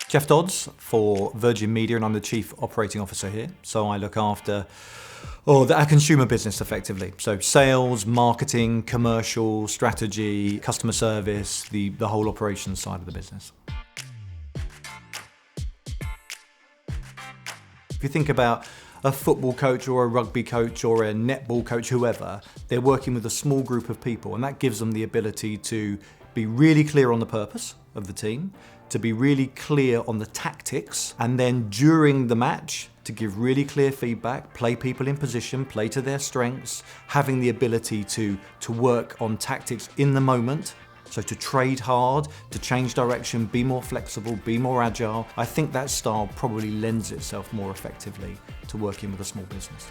Jeff Dodds for Virgin Media, and I'm the Chief Operating Officer here. So I look after our consumer business effectively. So sales, marketing, commercial, strategy, customer service, the whole operations side of the business. If you think about a football coach or a rugby coach or a netball coach, whoever, they're working with a small group of people, and that gives them the ability to be really clear on the purpose of the team, to be really clear on the tactics, and then during the match to give really clear feedback, play people in position, play to their strengths, having the ability to work on tactics in the moment. So to trade hard, to change direction, be more flexible, be more agile. I think that style probably lends itself more effectively to working with a small business.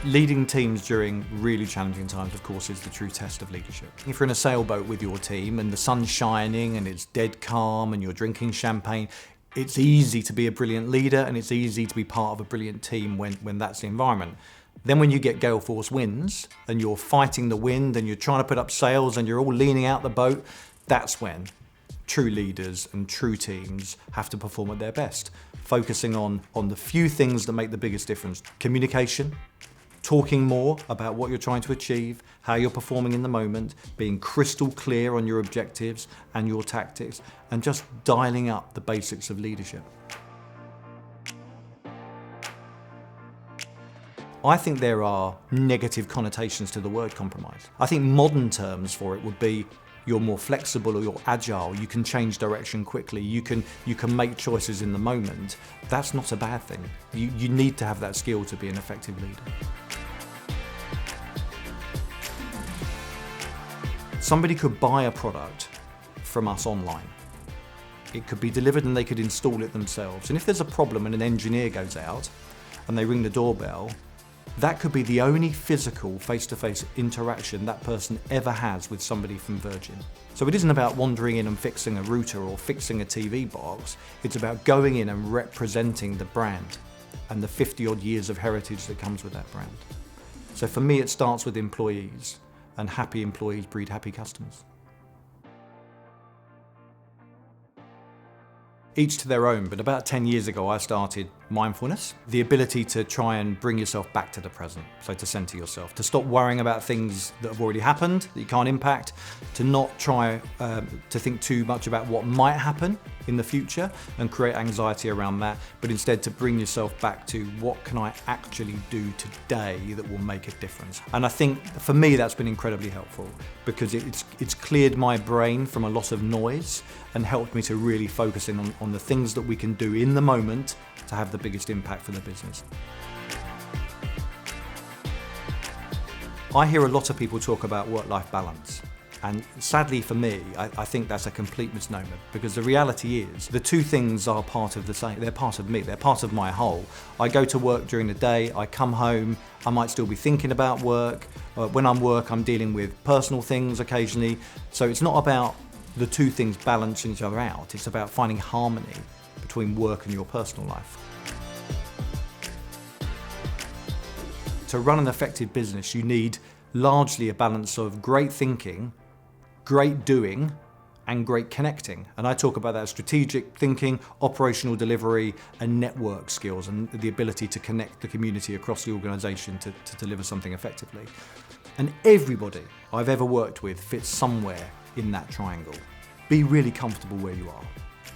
Leading teams during really challenging times, of course, is the true test of leadership. If you're in a sailboat with your team and the sun's shining and it's dead calm and you're drinking champagne, it's easy to be a brilliant leader and it's easy to be part of a brilliant team when that's the environment. Then when you get gale force winds and you're fighting the wind and you're trying to put up sails and you're all leaning out the boat, that's when true leaders and true teams have to perform at their best, focusing on the few things that make the biggest difference. Communication, talking more about what you're trying to achieve, how you're performing in the moment, being crystal clear on your objectives and your tactics, and just dialing up the basics of leadership. I think there are negative connotations to the word compromise. I think modern terms for it would be you're more flexible or you're agile, you can change direction quickly, you can make choices in the moment. That's not a bad thing. You need to have that skill to be an effective leader. Somebody could buy a product from us online. It could be delivered and they could install it themselves. And if there's a problem and an engineer goes out and they ring the doorbell, that could be the only physical face-to-face interaction that person ever has with somebody from Virgin. So it isn't about wandering in and fixing a router or fixing a TV box. It's about going in and representing the brand and the 50-odd years of heritage that comes with that brand. So for me, it starts with employees, and happy employees breed happy customers. Each to their own, but about 10 years ago I started mindfulness, the ability to try and bring yourself back to the present, so to center yourself, to stop worrying about things that have already happened, that you can't impact, to not try to think too much about what might happen in the future and create anxiety around that, but instead to bring yourself back to what can I actually do today that will make a difference. And I think for me that's been incredibly helpful because it's cleared my brain from a lot of noise and helped me to really focus in on the things that we can do in the moment to have the biggest impact for the business. I hear a lot of people talk about work-life balance. And sadly for me, I think that's a complete misnomer because the reality is the two things are part of the same. They're part of me, they're part of my whole. I go to work during the day, I come home, I might still be thinking about work. When I'm work, I'm dealing with personal things occasionally. So it's not about the two things balancing each other out. It's about finding harmony between work and your personal life. To run an effective business, you need largely a balance of great thinking, great doing, and great connecting. And I talk about that as strategic thinking, operational delivery, and network skills, and the ability to connect the community across the organization to deliver something effectively. And everybody I've ever worked with fits somewhere in that triangle. Be really comfortable where you are.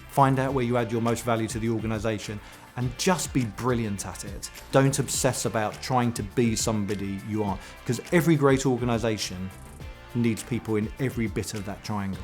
Find out where you add your most value to the organization and just be brilliant at it. Don't obsess about trying to be somebody you aren't, because every great organization needs people in every bit of that triangle.